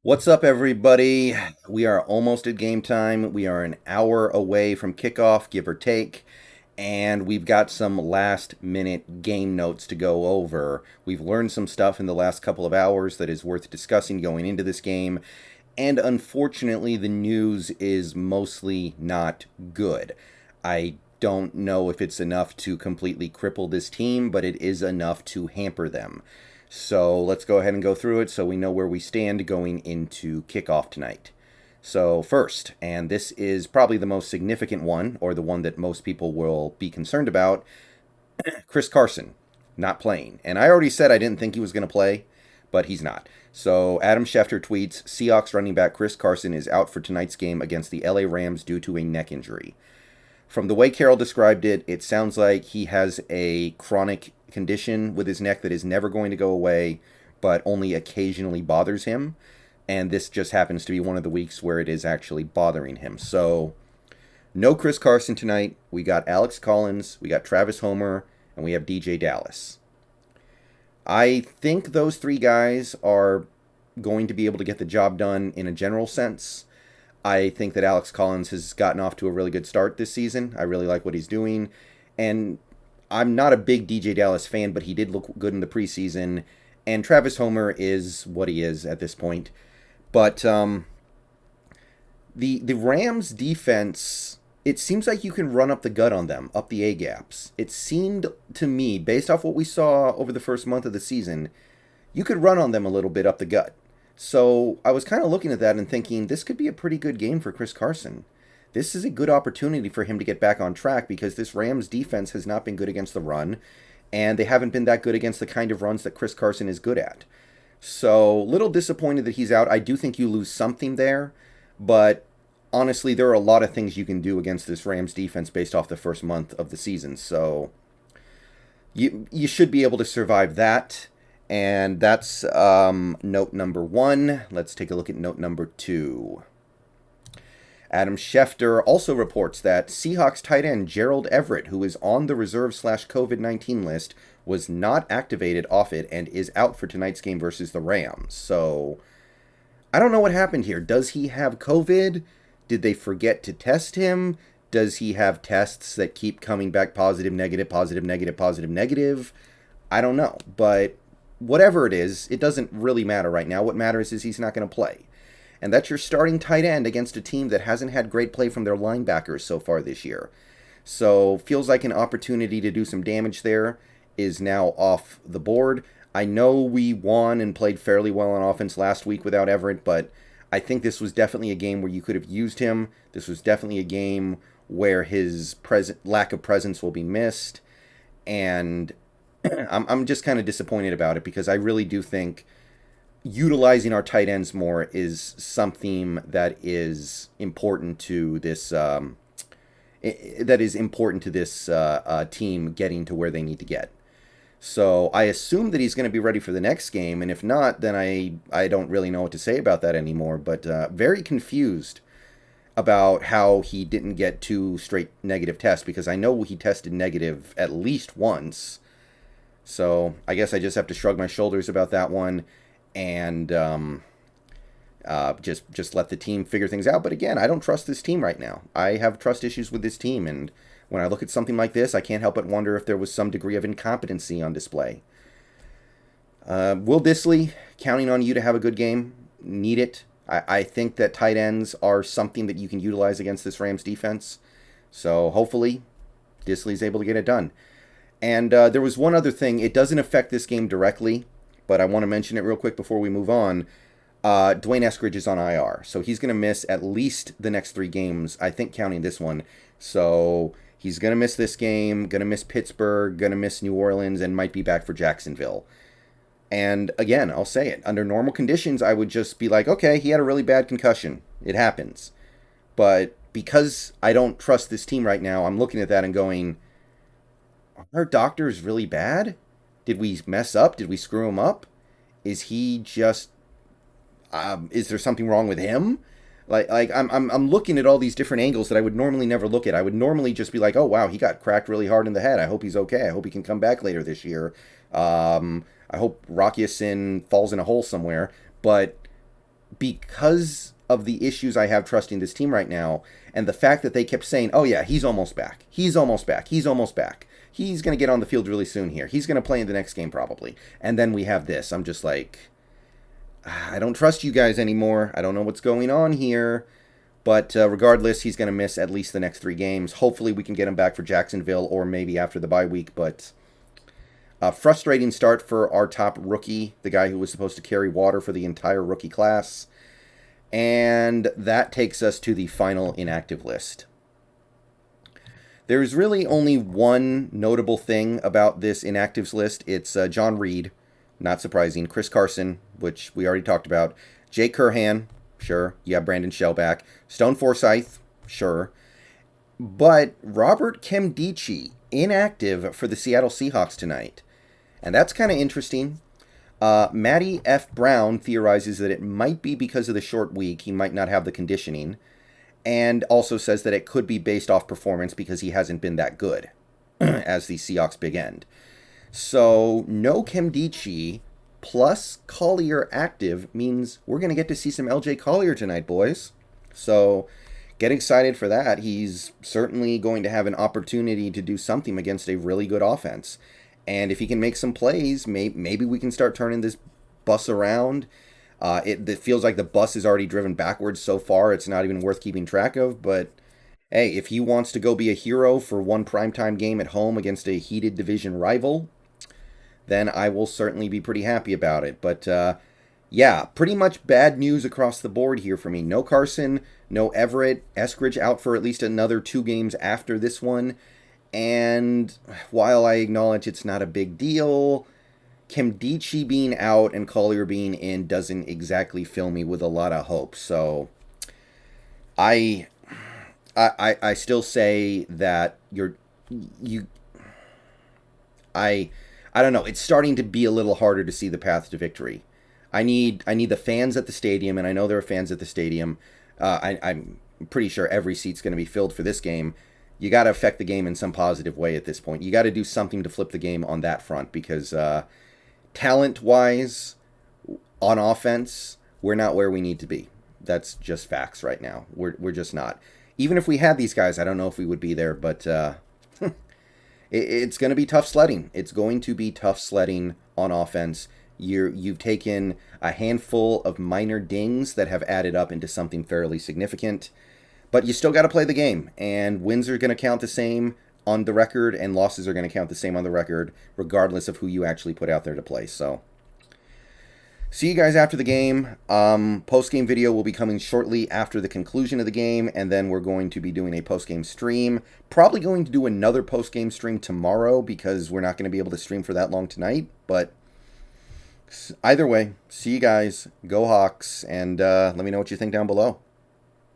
What's up, everybody? We are almost at game time. We are an hour away from kickoff, give or take, and we've got some last minute game notes to go over. We've learned some stuff in the last couple of hours that is worth discussing going into this game, and unfortunately, the news is mostly not good. I don't know if it's enough to completely cripple this team, but it is enough to hamper them. So let's go ahead and go through it so we know where we stand going into kickoff tonight. So, first, and this is probably the most significant one, or the one that most people will be concerned about, Chris Carson not playing. And I already said I didn't think he was going to play, but he's not. So, Adam Schefter tweets Seahawks running back Chris Carson is out for tonight's game against the LA Rams due to a neck injury. From the way Carroll described it, it sounds like he has a chronic condition with his neck that is never going to go away, but only occasionally bothers him. And this just happens to be one of the weeks where it is actually bothering him. So, no Chris Carson tonight. We got Alex Collins, we got Travis Homer, and we have DJ Dallas. I think those three guys are going to be able to get the job done in a general sense. I think that Alex Collins has gotten off to a really good start this season. I really like what he's doing. And I'm not a big DJ Dallas fan, but he did look good in the preseason. And Travis Homer is what he is at this point. But the Rams defense, it seems like you can run up the gut on them, up the A gaps. It seemed to me, based off what we saw over the first month of the season, you could run on them a little bit up the gut. So I was kind of looking at that and thinking this could be a pretty good game for Chris Carson. This is a good opportunity for him to get back on track because this Rams defense has not been good against the run, and they haven't been that good against the kind of runs that Chris Carson is good at. So, little disappointed that he's out. I do think you lose something there, but honestly, there are a lot of things you can do against this Rams defense based off the first month of the season. So, you should be able to survive that. And that's note number one. Let's take a look at note number two. Adam Schefter also reports that Seahawks tight end Gerald Everett, who is on the reserve/COVID-19 list, was not activated off it and is out for tonight's game versus the Rams. So, I don't know what happened here. Does he have COVID? Did they forget to test him? Does he have tests that keep coming back positive, negative, positive, negative, positive, negative? I don't know. But whatever it is, it doesn't really matter right now. What matters is he's not going to play. And that's your starting tight end against a team that hasn't had great play from their linebackers so far this year. So, feels like an opportunity to do some damage there is now off the board. I know we won and played fairly well on offense last week without Everett, but I think this was definitely a game where you could have used him. This was definitely a game where his lack of presence will be missed. And I'm just kind of disappointed about it because I really do think utilizing our tight ends more is something that is important to this team getting to where they need to get. So I assume that he's going to be ready for the next game, and if not, then I don't really know what to say about that anymore. But very confused about how he didn't get two straight negative tests because I know he tested negative at least once. So I guess I just have to shrug my shoulders about that one and just let the team figure things out. But again, I don't trust this team right now. I have trust issues with this team, and when I look at something like this, I can't help but wonder if there was some degree of incompetency on display. Will Dissly, counting on you to have a good game. Need it. I think that tight ends are something that you can utilize against this Rams defense. So hopefully, Dissly's able to get it done. And there was one other thing. It doesn't affect this game directly, but I want to mention it real quick before we move on. Dwayne Eskridge is on IR, so he's going to miss at least the next three games, I think counting this one. So he's going to miss this game, going to miss Pittsburgh, going to miss New Orleans, and might be back for Jacksonville. And again, I'll say it. Under normal conditions, I would just be like, okay, he had a really bad concussion. It happens. But because I don't trust this team right now, I'm looking at that and going, are our doctors really bad? Did we mess up? Did we screw him up? Is he just... is there something wrong with him? I'm looking at all these different angles that I would normally never look at. I would normally just be like, oh wow, he got cracked really hard in the head. I hope he's okay. I hope he can come back later this year. I hope Rocky Sin falls in a hole somewhere. But because of the issues I have trusting this team right now, and the fact that they kept saying, oh yeah, he's almost back. He's almost back. He's almost back. He's going to get on the field really soon here. He's going to play in the next game probably. And then we have this. I'm just like, I don't trust you guys anymore. I don't know what's going on here. But regardless, he's going to miss at least the next 3 games. Hopefully we can get him back for Jacksonville or maybe after the bye week. But a frustrating start for our top rookie, the guy who was supposed to carry water for the entire rookie class. And that takes us to the final inactive list. There's really only one notable thing about this inactives list. It's John Reed, not surprising. Chris Carson, which we already talked about. Jake Curhan, sure. You have Brandon Shellback. Stone Forsythe, sure. But Robert Nkemdiche, inactive for the Seattle Seahawks tonight. And that's kind of interesting. Matty F. Brown theorizes that it might be because of the short week. He might not have the conditioning. And also says that it could be based off performance because he hasn't been that good as the Seahawks big end. So no Nkemdiche plus Collier active means we're going to get to see some LJ Collier tonight, boys. So get excited for that. He's certainly going to have an opportunity to do something against a really good offense. And if he can make some plays, maybe we can start turning this bus around. It feels like the bus is already driven backwards so far. It's not even worth keeping track of. But, hey, if he wants to go be a hero for one primetime game at home against a heated division rival, then I will certainly be pretty happy about it. But, yeah, pretty much bad news across the board here for me. No Carson, no Everett, Eskridge out for at least another 2 games after this one. And while I acknowledge it's not a big deal, Nkemdiche being out and Collier being in doesn't exactly fill me with a lot of hope. So I still say that I don't know. It's starting to be a little harder to see the path to victory. I need the fans at the stadium, and I know there are fans at the stadium. I'm pretty sure every seat's going to be filled for this game. You got to affect the game in some positive way at this point. You got to do something to flip the game on that front because talent-wise, on offense, we're not where we need to be. That's just facts right now. We're just not. Even if we had these guys, I don't know if we would be there, but it's going to be tough sledding. It's going to be tough sledding on offense. You've taken a handful of minor dings that have added up into something fairly significant, but you still got to play the game, and wins are going to count the same on the record, and losses are going to count the same on the record, regardless of who you actually put out there to play. So, see you guys after the game. Post-game video will be coming shortly after the conclusion of the game, and then we're going to be doing a post-game stream. Probably going to do another post-game stream tomorrow, because we're not going to be able to stream for that long tonight, but either way, see you guys, go Hawks, and let me know what you think down below.